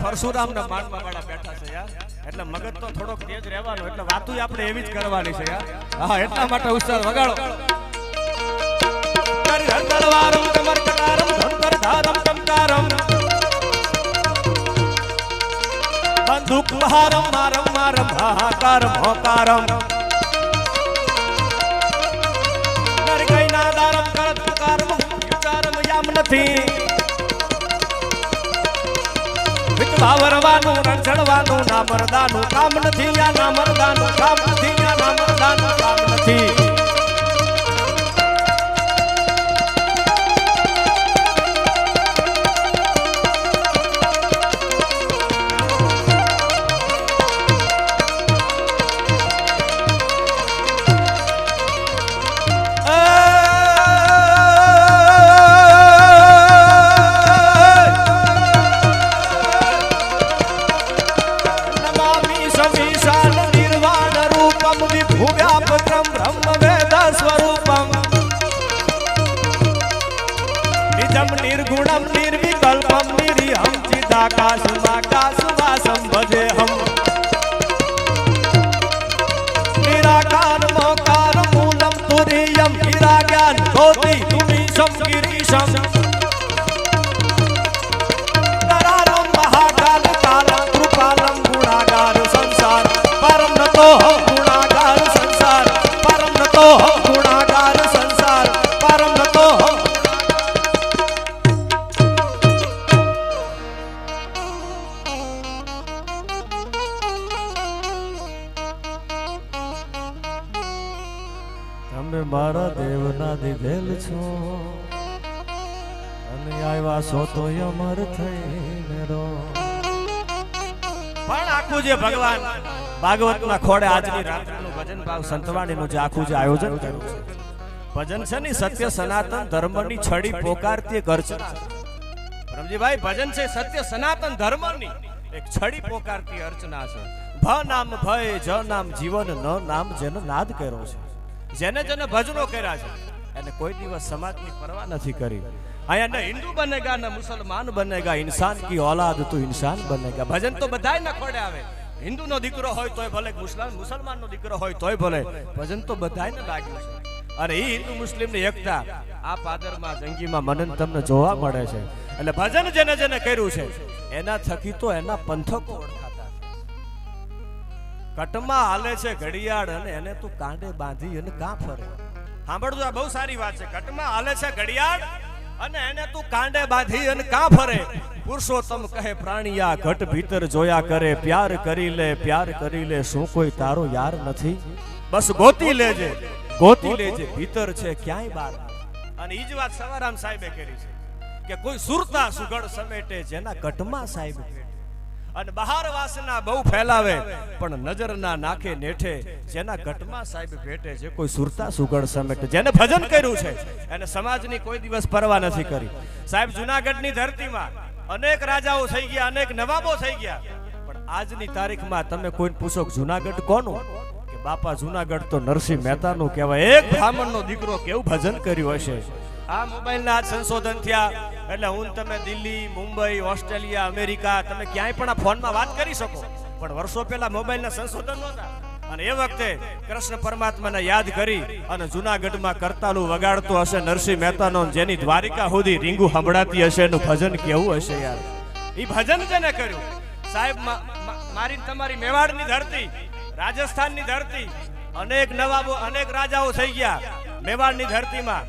પરશુરામના માનમાં વાળા બેઠા છે યાર, એટલે મગજ તો થોડોક તેજ રહેવાનો, એટલે વાતો આપણે એવી જ કરવાની છે યાર. હા, એટલા માટે ઉસ્તાદ વગાડો. તલવારમ કમર કટારમ ધનકર ધારમ ટમકારમ બંદૂક બહારમ મારમ મારમ હાહાકારમ હોકારમ નર કઈના દારમ કરત પુકારમ વિચારમ યામ નથી વાવરવાનું રણછડવાનું ના મરદાનું કામ નથી યા ના મરદાનું કામ નથી યા ના મરદાનું કામ નથી. निर्गुणम निर्विकल्पम निरीहम चिदाकाशमाकाशवासम भजे हम निराकार मोकार मूलम तुरीयम हीरा ज्ञान ज्योति तुमीशम गिरीशम नरारम महाकाल कालम कृपालम गुणागार संसार परम नतो हम गुणागार संसार परम नतो हम गुणागार संसार परम नतो हम. તમે મારા દેવના દીધેલ છો અને આવ્યા છો તો અમર થઈને રો. પણ આખું જે ભગવાન ભાગવતના ખોડે આજની રાત્રિનું ભજન ભાવ સંતવાણીનું જે આખું જે આયોજન કર્યું છે, ભજન છે ને સત્ય સનાતન ધર્મની છડી પોકારતી એક અર્ચના. રમજીભાઈ, ભજન છે સત્ય સનાતન ધર્મની એક છડી પોકારતી અર્ચના છે. ભ નામ ભય જ નામ જીવન ન નામ જેનો નાદ કર્યો છે, જેને જેને ભજનો કર્યા છે એને કોઈ દિવસ સમાજની પરવા નથી કરી. અહીંયા ન હિન્દુ બનેગા ન મુસલમાન બનેગા, ઇન્સાન કી औलाद તો ઇન્સાન બનેગા. ભજન તો બધાય ન ખોડે આવે. હિન્દુનો દીકરો હોય તોય ભલે, મુસલમાનનો દીકરો હોય તોય ભલે, ભજન તો બધાયને લાગ્યું છે. અને એ હિન્દુ મુસ્લિમની એકતા આ પાદરમાં જંગીમાં મને તમને જોવા મળે છે. એટલે ભજન જેને જેને કર્યું છે એના થકી તો એના પંથકો ઓળખાતા. કટમાં હાલે છે ઘડિયાળ અને એને તું કાંડે બાંધી અને કાં ફરે. સાંભળજો, આ બહુ સારી વાત છે. કટમાં હાલે છે ઘડિયાળ અને એને તું કાંડે બાંધી અને કાં ફરે. પુરુષોત્તમ કહે પ્રાણિયા ઘટ ભીતર જોયા કરે, પ્યાર કરી લે શું કોઈ તારો યાર નથી? બસ ગોતી લેજે ભીતર છે ક્યાંય બાર. અને ઈ જ વાત સવારામ સાહેબે કરી છે કે કોઈ સુરતા સુગડ સમેટે જેના કટમાં સાહેબ ભેટે. અને બહાર વાસના બહુ ફેલાવે પણ નજરના નાખે નેઠે જેના ઘટમાં સાહેબ ભેટે. જે કોઈ સુરતા સુગડ સમેટે, જેને ભજન કર્યું છે એને સમાજની કોઈ દિવસ પરવા નથી કરી. સાહેબ, જુનાગઢની ધરતીમાં અનેક રાજાઓ થઈ ગયા, અનેક નવાબો થઈ ગયા, પણ આજની તારીખમાં તમે કોઈને પૂછો જુનાગઢ કોનું, કે બાપા જુનાગઢ તો નરસિંહ મહેતાનું કહેવાય. એક બ્રાહ્મણનો દીકરો કેવું ભજન કર્યું હશે. આ મોબાઈલના આ સંશોધન થયા એટલે હું તમે દિલ્હી, મુંબઈ, ઓસ્ટ્રેલિયા, અમેરિકા તમે ક્યાંય પણ આ ફોનમાં વાત કરી શકો, પણ વર્ષો પહેલા મોબાઈલના સંશોધન નહોતા. અને એ વખતે કૃષ્ણ પરમાત્માને યાદ કરી અને જુનાગઢમાં કરતાલું વગાડતો હશે નરસિંહ મહેતાનો, જેની દ્વારિકા સુધી રીંગુ સંભળાતી હશે, એનું ભજન કેવું હશે યાર. એ ભજન જેને કર્યું સાહેબ, મારી તમારી મેવાડની ધરતી, રાજસ્થાનની ધરતી, અનેક નવાબો અનેક રાજાઓ થઈ ગયા મેવાડની ધરતીમાં.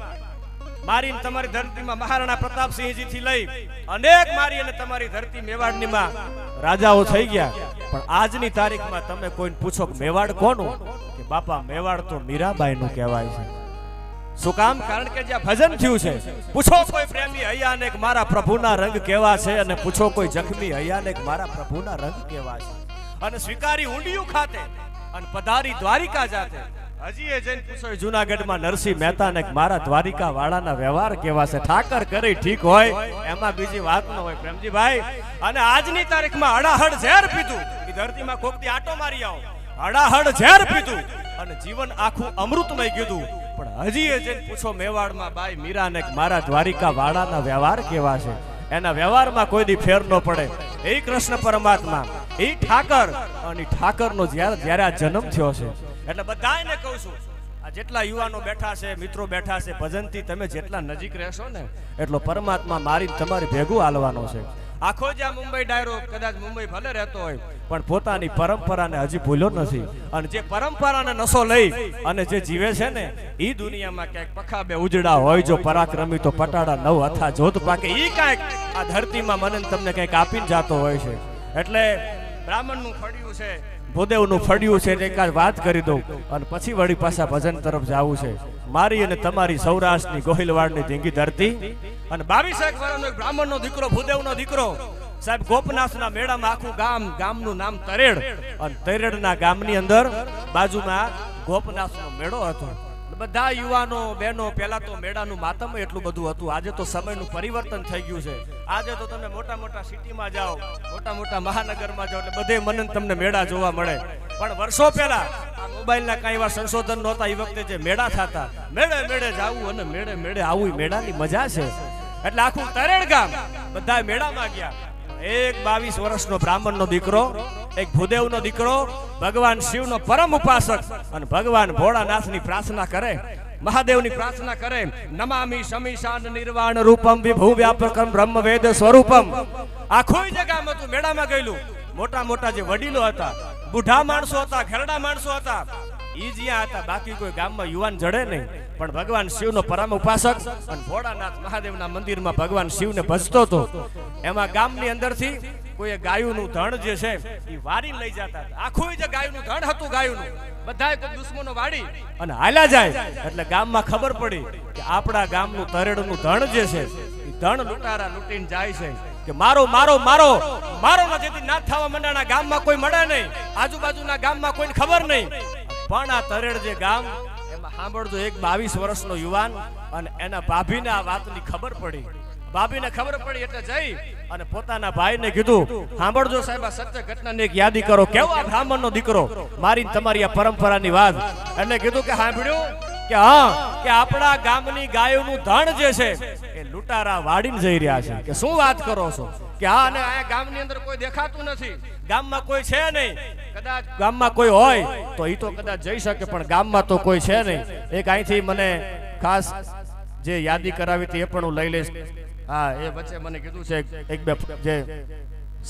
મારી તમારી ધરતીમાં મહારાણા પ્રતાપસિંહજી થી લઈ અનેક મારી અને તમારી ધરતી મેવાડનીમાં રાજાઓ થઈ ગયા. પણ આજની તારીખમાં તમે કોઈને પૂછો કે મેવાડ કોનું, કે બાપા મેવાડ તો મીરાબાઈનું કહેવાય છે. શું કામ? કારણ કે જ્યાં ભજન થયું છે. પૂછો કોઈ પ્રેમી હૈયાને કે મારા પ્રભુના રંગ કેવા છે, અને પૂછો કોઈ જખમી હૈયાને કે મારા પ્રભુના રંગ કેવા છે. અને સ્વીકારી ઊંડિયું ખાતે અને પધારી દ્વારિકા જાતે. હજી એ જઈને પૂછો જુનાગઢમાં નરસિંહ મહેતાને કે મારા દ્વારિકા વાળાના વ્યવહાર કેવા છે. ઠાકર કરી ઠીક હોય, એમાં બીજી વાત ન હોય પ્રેમજીભાઈ. અને આજની તારીખમાં અડાહડ ઝેર પીધું, એ ધરતીમાં કોકથી આટો મારી આવો, અડાહડ ઝેર પીધું અને જીવન આખું અમૃતમય કીધું. પણ હજી એ જઈને પૂછો મેવાડમાં બાઈ મીરાને કે મારા દ્વારિકા વાળાના વ્યવહાર કેવા છે. એના વ્યવહારમાં કોઈ દી ફેર ન પડે. એ કૃષ્ણ પરમાત્મા, એ ઠાકર, અને ઠાકરનો જ્યારે આ જન્મ થયો છે એટલે બધાને કહું છું, આ જેટલા યુવાનો બેઠા છે, મિત્રો બેઠા છે, ભજનથી તમે જેટલા નજીક રહેશો ને એટલો પરમાત્મા મારી તમારી ભેગું હાલવાનો છે. આખો જે આ મુંબઈ ડાયરો કદાચ મુંબઈ ભલે રહેતો હોય પણ પોતાની પરંપરાને હજી ભૂલ્યો નથી. અને જે પરંપરાને નશો લઈ અને જે જીવે છે ને એ દુનિયામાં ક્યાંક પખાબે ઉજડા હોય, જો પરાક્રમી તો પટાડા નવ અથા જોત પાકે, એ કાંઈક આ ધરતીમાં મને તમને કંઈક આપીને જાતો હોય છે. એટલે બ્રાહ્મણનું ફળિયું છે, ભૂદેવનું ફળિયું છે, એકાદ વાત કરી દઉં અને પછી વળી પાછા ભજન તરફ જવું છે. મારી અને તમારી સૌરાષ્ટ્રની ગોહિલવાડની ધીંગી ધરતી અને 22 વર્ષનો એક બ્રાહ્મણનો દીકરો, ભૂદેવનો દીકરો સાહેબ, ગોપનાથના મેળામાં આખું ગામનું નામ તરેડ, અને તરેડના ગામની અંદર બાજુમાં ગોપનાથનો મેળો હતો. બધા યુવાનો બહેનો, પહેલા તો મેળાનું માતમ એટલું બધું હતું. આજે તો સમયનું પરિવર્તન થઈ ગયું છે. આજે તો તમે મોટા મોટા સિટીમાં જાઓ, મોટા મોટા મહાનગરમાં જાઓ એટલે બધે મને તમને મેળા જોવા મળે. પણ વર્ષો પહેલા આ મોબાઈલના કાંઈ એવા સંશોધન નહોતા. એ વખતે જે મેળા થતા, મેળે મેળે જાવું અને મેળે મેળે આવું, મેળાની મજા છે. એટલે આખું તરેડ ગામ બધા મેળામાં ગયા. એક 22 વર્ષનો બ્રાહ્મણનો દીકરો, એક ભૂદેવનો દીકરો, ભગવાન શિવનો પરમ ઉપાસક અને ભગવાન ભોળાનાથની પ્રાર્થના કરે, મહાદેવની પ્રાર્થના કરે. નમામિ શમીશાન નિર્વાણ રૂપમ વિભુ વ્યાપકમ બ્રહ્મ વેદ સ્વરૂપમ. આખું જે ગામ હતું મેળામાં ગયેલું. મોટા મોટા જે વડીલો હતા, બુઢા માણસો હતા, ઘરડા માણસો હતા, ઈ જ્યાં હતા. બાકી કોઈ ગામમાં યુવાન જડે નહીં. પણ ભગવાન શિવનો પરમ ઉપાસક અને ભોળાનાથ મહાદેવના મંદિરમાં ભગવાન શિવને ભજતો હતો. એમાં ગામની અંદરથી કોઈ ગાયુંનું ધણ જે છે એ વારીને લઈ જતા. આખું જે ગાયુંનું ધણ હતું, ગાયુંનું બધાય કોઈ દુશ્મનો વાડી અને હાલ્યા જાય. એટલે ગામમાં ખબર પડી કે આપણા ગામનું તરેડનું ધણ જે છે એ ધણ લૂંટારા લૂંટીને જાય છે. કે મારો મારો મારો મારો જેથી ના થવા મંડાણા, ગામમાં કોઈ મળે નહીં, આજુબાજુના ગામમાં કોઈને ખબર નહીં. પણ આ તરેડ જે ગામ એમાં સાંભળજો, એક 22 વર્ષનો યુવાન અને એના ભાભીને આ વાતની ખબર પડી. ભાભીને ખબર પડી એટલે જઈ અને પોતાના ભાઈને કીધું, સાંભળજો સાહેબ આ સત્ય ઘટનાની એક યાદી કરો. કેવો આ બ્રાહ્મણનો દીકરો, મારી તમારી આ પરંપરાની વાત. એટલે કીધું કે સાંભળ્યું કે હા, કે આપણા ગામની ગાયોનું ધણ જે છે એ લૂંટારા વાડીને જઈ રહ્યા છે. કે શું વાત કરો છો? કે હા, અને આ ગામની અંદર કોઈ દેખાતું નથી, ગામમાં કોઈ છે નહીં. કદાચ ગામમાં કોઈ હોય તો એ તો કદાચ જઈ શકે, પણ ગામમાં તો કોઈ છે નહીં. એક અહીંથી મને ખાસ જે યાદી કરાવી હતી એ પણ હું લઈ લઈશ. હા, એ વચ્ચે મને કીધું છે એક બે જે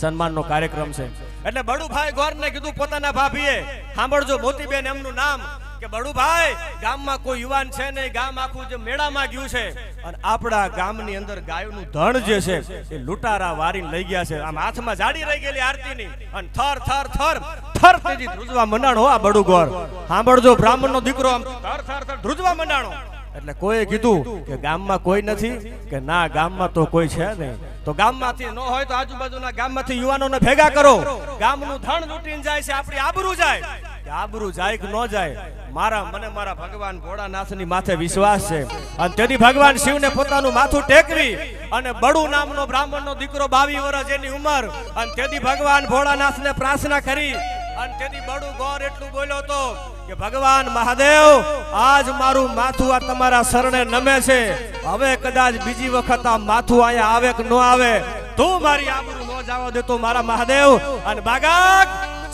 સન્માનનો કાર્યક્રમ છે. એટલે બડુભાઈ ગોરને કીધું પોતાના ભાભીએ, સાંભળજો મોતીબેન એમનું નામ, કે બડુભાઈ ગામમાં કોઈ યુવાન છે નહીં, ગામ આખું જે મેળામાં ગયું છે અને આપણા ગામની અંદર ગાયોનું ધણ જે છે એ લૂંટારા વારીને લઈ ગયા છે. આમ હાથમાં જાડી રહી ગયેલી આરતીની અને થર થર થર થર તેજી ધ્રુજવા મંડાણો. આ બડુ ગોર સાંભળજો, બ્રાહ્મણનો દીકરો આમ થર થર થર ધ્રુજવા મંડાણો. એટલે કોઈએ કીધું કે ગામમાં કોઈ નથી, કે ના ગામમાં તો કોઈ છે નહીં. તો ગામમાંથી ન હોય તો આજુબાજુના ગામમાંથી યુવાનોને ભેગા કરો. ગામનું ધણ લૂંટીને જાય છે, આપણી આબરૂ જાય. કે આબરૂ જાય કે ન જાય, મને મારા ભગવાન ભોળાનાથની માથે વિશ્વાસ છે. અને તેથી ભગવાન શિવને પોતાનું માથું ટેકવી અને બડુ નામનો બ્રાહ્મણનો દીકરો 22 વર્ષ એની ઉંમર, અને તેથી ભગવાન ભોળાનાથને પ્રાર્થના કરી અને તેથી બડું ગોર એટલું બોલ્યો તો કે ભગવાન મહાદેવ આજ મારું માથું આ તમારા શરણે નમે છે, હવે કદાચ બીજી વખત આ માથું અહીંયા આવે કે ન આવે, તું મારી આબરૂ ન જવા દેતો મારા મહાદેવ. અને બાગા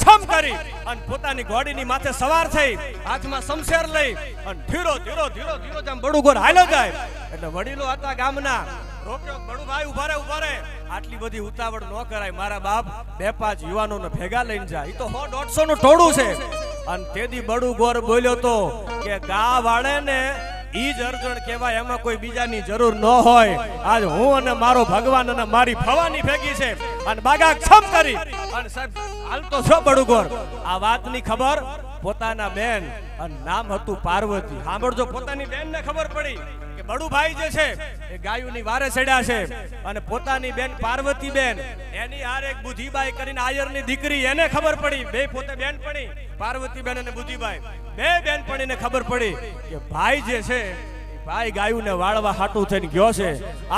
છમ કરી અને પોતાની ઘોડીની માથે સવાર થઈ, હાથમાં શમશેર લઈ અને ધીરો ધીરો ધીરો ધીરો જેમ બડું ગોર હાલ્યો જાય. એટલે વડીલો હતા ગામના, રોક્યો, બડું ભાઈ ઉભા રે ઉભા રે, આટલી બધી ઉતાવળ ન કરાય મારા બાપ, 2-5 યુવાનોને ભેગા લઈને જાય, ઈ તો 100-150 નું ટોળું છે. અને તેદી બડું ગોર બોલ્યો તો કે ગા વાળે ને ઈ જ અર્જણ કહેવાય, એમાં કોઈ બીજાની જરૂર ન હોય. આજ હું અને મારો ભગવાન અને મારી ભવાની ભેગી છે. અને બાગા છમ કરી અને સાહેબ હાલતો છો બડું ગોર. આ વાતની ખબર પોતાના બેન અને નામ હતું પાર્વતી. સાંભળજો, પોતાની બેન ને ખબર પડી કે બડુભાઈ જે છે એ ગાયુની વારે ચડ્યા છે અને પોતાની બેન પાર્વતી બેન એની હાર એક બુદ્ધિબાઈ કરીને આયરની દીકરી, એને ખબર પડી, બે પોતે બેનપણી પાર્વતી બેન અને બુદ્ધિબાઈ બે બેનપણીને ખબર પડી કે ભાઈ જે છે ભાઈ ગાયુને વાળવા હાટું થઈને ગયો છે.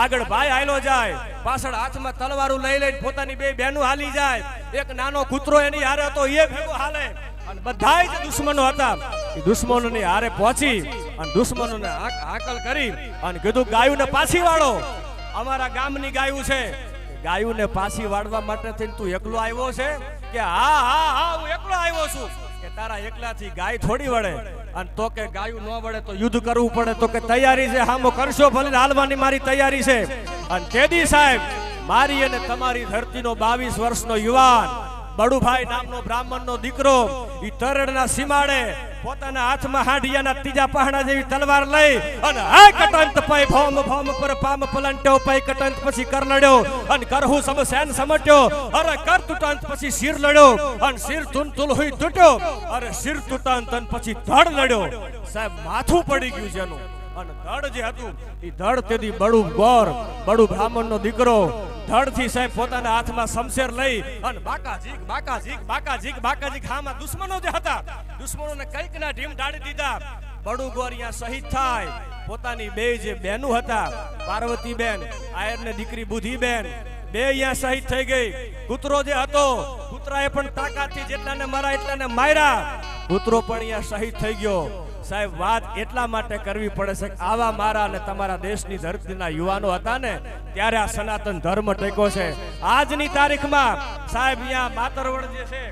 આગળ ભાઈ હાલ્યો જાય, પાછળ હાથમાં તલવારું લઈ લઈને પોતાની બે બહેનો હાલી જાય. એક નાનો કૂતરો એની હારે હતો, એ ભેગો હાલે. અને બધાય જે દુશ્મનો હતા એ દુશ્મનોની હારે પહોંચી અને દુશ્મનોને આકલ કરી અને કીધું ગાયુને પાછી વાળો. અમારા ગામની ગાયું છે, ગાયુને પાછી વાળવા માટે થઈને તું એકલો આવ્યો છે? કે હા હા હા હું એકલો આવ્યો છું. કે તારા એકલાથી ગાય થોડી વળે, અને તો કે ગાયું ન વળે તો યુદ્ધ કરવું પડે. તો કે તૈયારી છે, હામો કરશો ભલે, હાલવાની મારી તૈયારી છે. અને તેદી સાહેબ મારી અને તમારી ધરતીનો 22 વર્ષનો યુવાન બડુભાઈ નામનો બ્રાહ્મણનો દીકરો ઈ તરડના સીમાડે પોતાના હાથમાં હાંડિયાના ત્રીજા પહાડા જેવી તલવાર લઈ અને આ કટંત પઈ ભોમ ભોમ પર પામ પલંટ્યો, પઈ કટંત પછી કર લડ્યો અને કરહુ સબ સેન સમટ્યો. અરે કર તૂટંત પછી શિર લડ્યો અને શિર તુન તુલ હુઈ તૂટ્યો. અરે શિર તૂટંત પછી ધડ લડ્યો. સાહેબ માથું પડી ગયું છે એનું. અને ધડ જે હતું એ ધડ તેથી બડું ગોર, બડું બ્રાહ્મણનો દીકરો ધડ થી સાહેબ પોતાના હાથમાં શમશેર લઈ અને બાકાજીક બાકાજીક બાકાજીક બાકાજીક હામાં દુશ્મનો જે હતા દુશ્મનોને કઈક ના ઢીમ ઢાળી દીધા. બડું ગોર અહીંયા શહીદ થાય. પોતાની બે જે બહેનો હતા, પાર્વતી બેન આયરને દીકરી બુદ્ધિ બેન, બે અહીંયા શહીદ થઈ ગઈ. કૂતરો જે હતો, કૂતરાએ પણ તાકાતથી જેટલાને મારા એટલાને માર્યા. કૂતરો પણ અહીંયા શહીદ થઈ ગયો. સાહેબ વાત એટલા માટે કરવી પડે છે કે આવા મારા અને તમારા દેશની ધરતીના યુવાનો હતા ને ત્યારે આ સનાતન ધર્મ ટેકો છે. આજની તારીખમાં સાહેબ અહીંયા માતરવડ જે છે,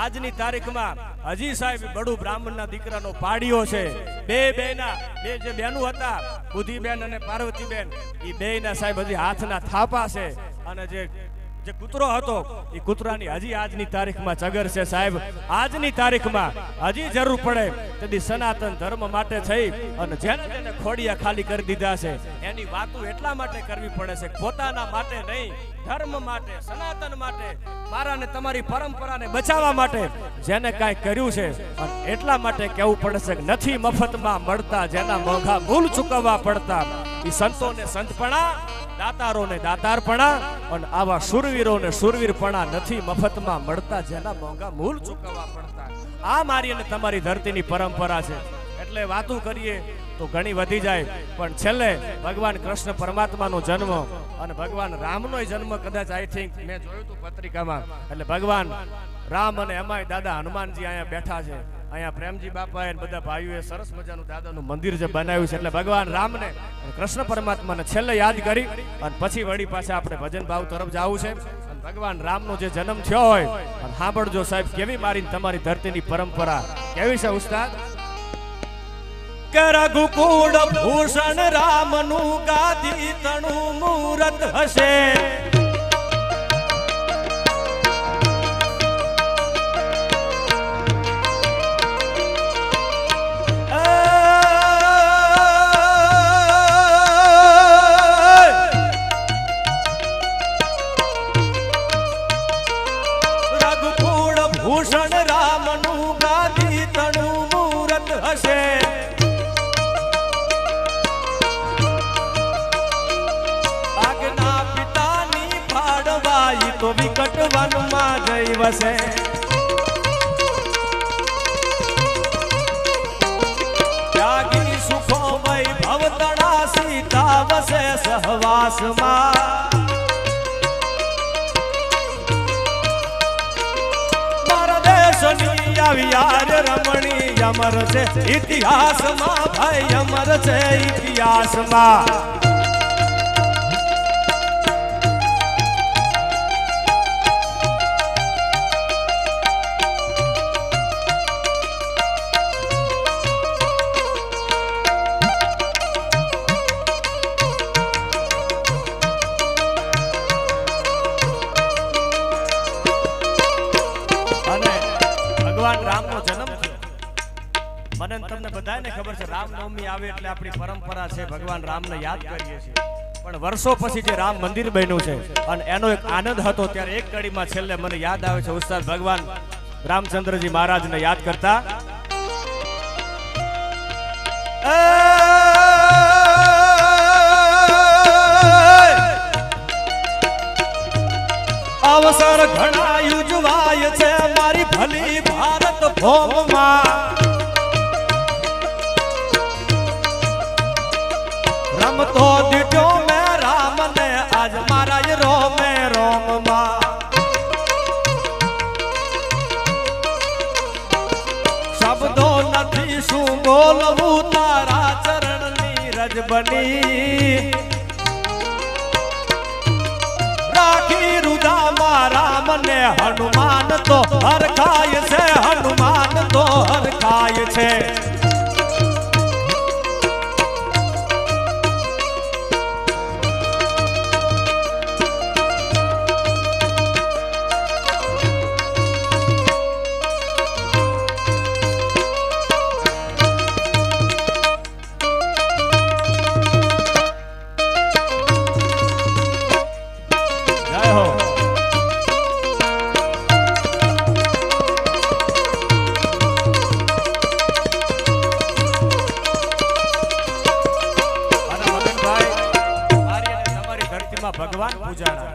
આજની તારીખમાં હજી સાહેબ બડું બ્રાહ્મણના દીકરાનો પાડ્યો છે. બે જે બહેનો હતા, બુદ્ધિબેન અને પાર્વતીબેન, એ બેયના સાહેબ હજી હાથના થાપા છે. અને જે કૂતરો હતો એ કૂતરાની હજી આજની તારીખમાં ચગર છે. સાહેબ આજની તારીખમાં હજી જરૂર પડે તેથી સનાતન ધર્મ માટે થઈ અને જેને ખોડિયા ખાલી કરી દીધા છે એની વાતો એટલા માટે કરવી પડે છે, પોતાના માટે નહીં, ધર્મ માટે, સનાતન માટે, મારા ને તમારી પરંપરાને બચાવવા માટે જેને કાંઈ કર્યું છે. અને એટલા માટે કહેવું પડે છે કે નથી મફતમાં મળતા, જેના મોંઘા મૂલ ચૂકવવા પડતા. એ સંતોને સંતપણા, દાતારોને દાતારપણા અને આવા શૂરવીરોને શૂરવીરપણા નથી મફતમાં મળતા, જેના મોંઘા મૂલ ચૂકવવા પડતા. આ મારી અને તમારી ધરતીની પરંપરા છે. એટલે વાતું કરીએ તો ઘણી વધી જાય, પણ છેલ્લે ભગવાન કૃષ્ણ પરમાત્માનો જન્મ અને ભગવાન રામનો જન્મ કદાચ આઈ થિંક મેં જોયું હતું પત્રિકામાં. એટલે ભગવાન રામ અને એમાંય દાદા હનુમાનજી અહીંયા બેઠા છે. અહીંયા પ્રેમજી બાપા અને બધા ભાઈઓએ સરસ મજાનું દાદાનું મંદિર જે બનાવ્યું છે. એટલે ભગવાન રામને કૃષ્ણ પરમાત્માને છેલ્લે યાદ કરી અને પછી વળી પાછા આપણે ભજન ભાવ તરફ જવું છે. અને ભગવાન રામનો જે જન્મ થયો હોય અને સાંભળજો સાહેબ કેવી મારી તમારી ધરતીની પરંપરા કેવી છે ઉસ્તાદ. રઘુકુળ ભૂષણ રામનું ગાદી તણું મૂરત હશે. રઘુકુળ ભૂષણ રામનું ગાદી તણું મૂરત હશે. તો વિકટ વનમાં જઈ વસે. ત્યાગી સુખો વૈભવ તણા સીતા વસે સહવાસમાં. મારા દેશની આવી યાર રમણી અમર છે ઇતિહાસમાં ભાઈ અમર છે ઇતિહાસમાં રામનો જન્મ થયો મને તમને બધાને ખબર છે રામનવમી આવે એટલે આપણી પરંપરા છે ભગવાન રામને યાદ કરીએ છીએ પણ વર્ષો પછી જે રામ મંદિર બન્યું છે અને એનો એક આનંદ હતો ત્યારે એક કડીમાં છેલ્લે મને યાદ આવે છે ઉસ્તાદ ભગવાન રામચંદ્રજી મહારાજને યાદ કરતા અવસર ઘણા યુજવાય છે મારી ભલી ભારત ભૂમિમાં રમતો દીઠો મેં રામને આજ મારા રોમે રોમમાં શબ્દો નથી શું બોલવું તારા ચરણની રજ બની રાખી રુદામાં રામને હનુમાન તો હરખાય છે હનુમાન તો હરખાય છે ભગવાન પૂજાણા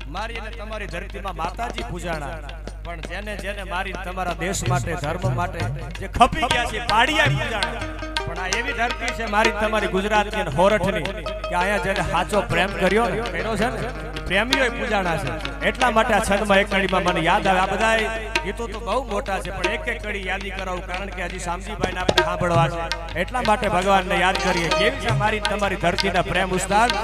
મારી અને તમારી ધરતીમાં માતાજી પૂજાણા પણ જેને જેને મારી તમારા દેશ માટે ધર્મ માટે જે ખપી ગયા છે પાડિયા પૂજાણા પણ આ એવી ધરતી છે મારી તમારી ગુજરાતની અને હોરઠની કે અહીંયા જેને સાચો પ્રેમ કર્યો છે ને પ્રેમીઓ પૂજાણા છે એટલા માટે આ છંદમાં એક કડીમાં મને યાદ આવે આ બધા ગીતો તો બહુ મોટા છે પણ એક એક કડી યાદી કરાવું કારણ કે હજી શામજીભાઈને આપણે સાંભળવા છે એટલા માટે ભગવાનને યાદ કરીએ કેવી છે મારી તમારી ધરતીના પ્રેમ ઉસ્તાદ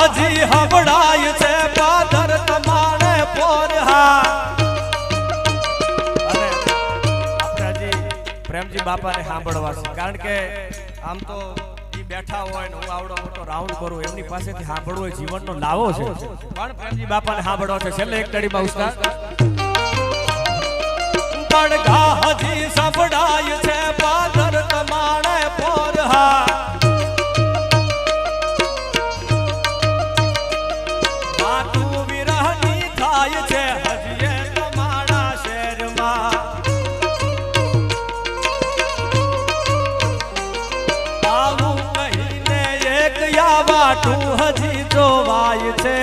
હજી હવડાય છે પાદર તમારે પોરહા અને આપણે હજી પ્રેમજી બાપાને સાંભળવા છે કારણ કે આમ તો ઈ બેઠા હોય ને હું આવડો મોટો રાઉન્ડ કરું એમની પાસેથી સાંભળવું એ જીવનનો લાવો છે પણ પ્રેમજી બાપાને સાંભળવા છે છેલ્લે એક કડીમાં ઉસ્તાદ પડઘા હજી સંભળાય છે પાદર તમારે પોરહા વાટું હજી જોવાય છે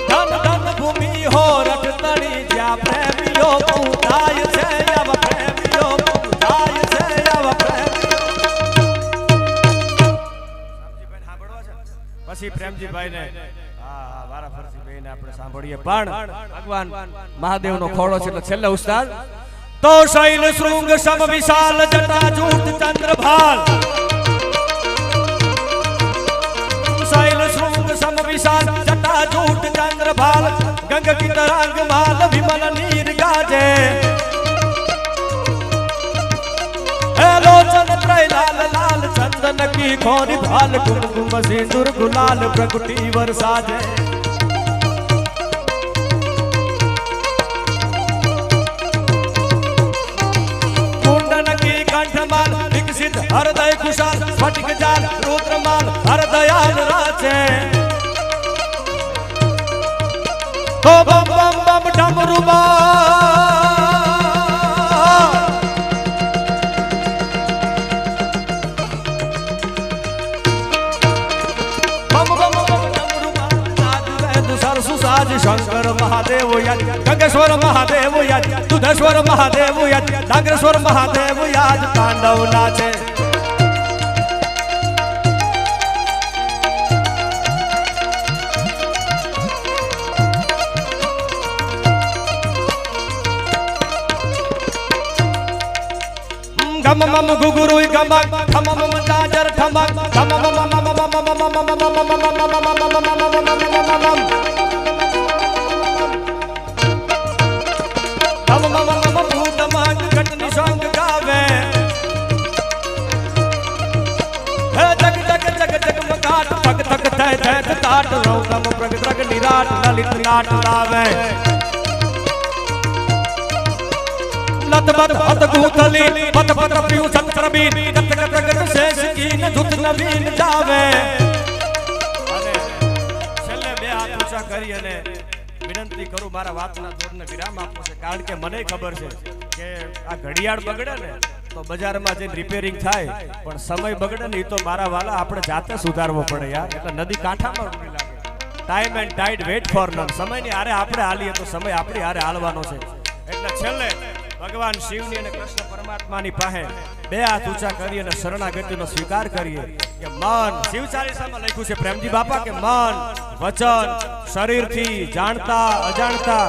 ધન ધન ભૂમિ હોરઠ તળી જ્યાં પ્રેમીઓ પૂજાય છે આવા પ્રેમીઓ પૂજાય છે આવા પ્રેમીઓ પછી પ્રેમજીભાઈને હા વારા ફરતી બેને આપણે સાંભળીએ પણ ભગવાન મહાદેવનો ખોળો છે એટલે છેલ્લે ઉસ્તાદ तो शैल श्रृंग सम विशाल जटाजूट चंद्रभाल शैल श्रृंग सम विशाल जटाजूट चंद्रभाल गंग की तरंग माल विमल नीर गाजे लोचन त्रय लाल लाल चंदन की खोरी भाल कुमकुम सिंदूर गुलाल प्रगटी बरसाजे हृदय कुशाल स्फटिक जाल रुद्रमाल हरदयाल राचे तो बम बम बम डमरू આજ શંકર મહાદેવ યાદ, ગંગેશ્વર મહાદેવ યાદ, દુધેશ્વર મહાદેવ યાદ, ડાંગરેશ્વર મહાદેવ યાદ, તાંડવ નાચે. Gam mam guguru gamak, gam mam dajar thamak, gam mam mam mam mam mam mam mam भूतमान घटनी संग गावे, जग जग जग जग मकाट थक थक थे थे ताट रौदम प्रग प्रग निराट ललित नाट लावे. लत बत हत गुथली पत पत्र पियु संकर बीन गत गत गत शेष कीन धुत नवीन जावे. અને છેલ્લે બે હાથ ઊંચા કરી અને વિનંતી કરું મારા વાતના દોરને વિરામ આપો છે, કારણ કે મને ખબર છે કે આ ઘડિયાળ બગડે ને તો બજારમાં જઈને રિપેરિંગ થાય, પણ સમય બગડે ને એ તો મારા વાલા આપણે જાતે સુધારવો પડે યાર. એટલે નદી કાંઠામાં રૂડી લાગે. Time and tide wait for none. સમયની હારે આપણે હાલીએ તો સમય આપણી હારે હાલવાનો છે. એટલે છેલ્લે ભગવાન શિવની અને કૃષ્ણ પરમાત્માની પાસે બે હાથ ઊંચા કરી અને શરણાગતિનો સ્વીકાર કરીએ કે મન, શિવ ચાલીસામાં લખ્યું છે પ્રેમજી બાપા કે મન, વચન, શરીરથી જાણતા અજાણતા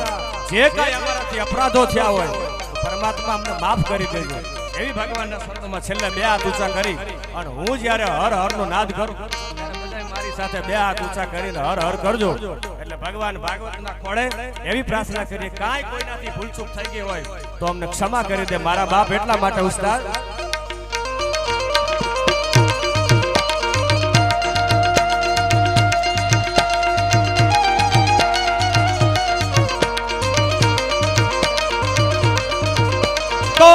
જે કઈ અમારાથી અપરાધો થયા હોય પરમાત્મા અમને માફ કરી દેજો. એવી ભગવાનના શરણમાં છેલ્લે બે હાથ ઊંચા કરી અને હું જ્યારે હર હર નો નાદ કરું મારી સાથે બે હાથ ઊંચા કરીને હર હર કરજો. એટલે ભગવાન ભાગવતના ખોળે એવી પ્રાર્થના કરીએ કાંઈ કોઈનાથી ભૂલચૂક થઈ ગઈ હોય તો અમને ક્ષમા કરી દે મારા બાપ. એટલા માટે ઉસ્તાદ તો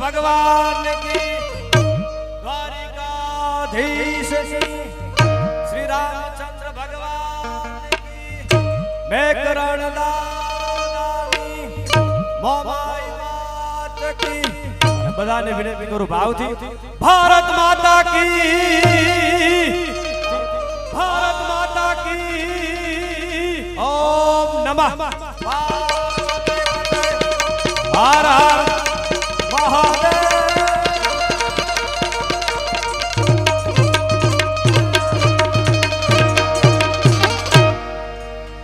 भगवान की द्वारिकाधीश श्री रामचंद्र भगवान की मैं करण दानी मोमाई मात की बधाने विनती करूं भावथी. भारत माता की, भारत माता की. ओम नमः हर हर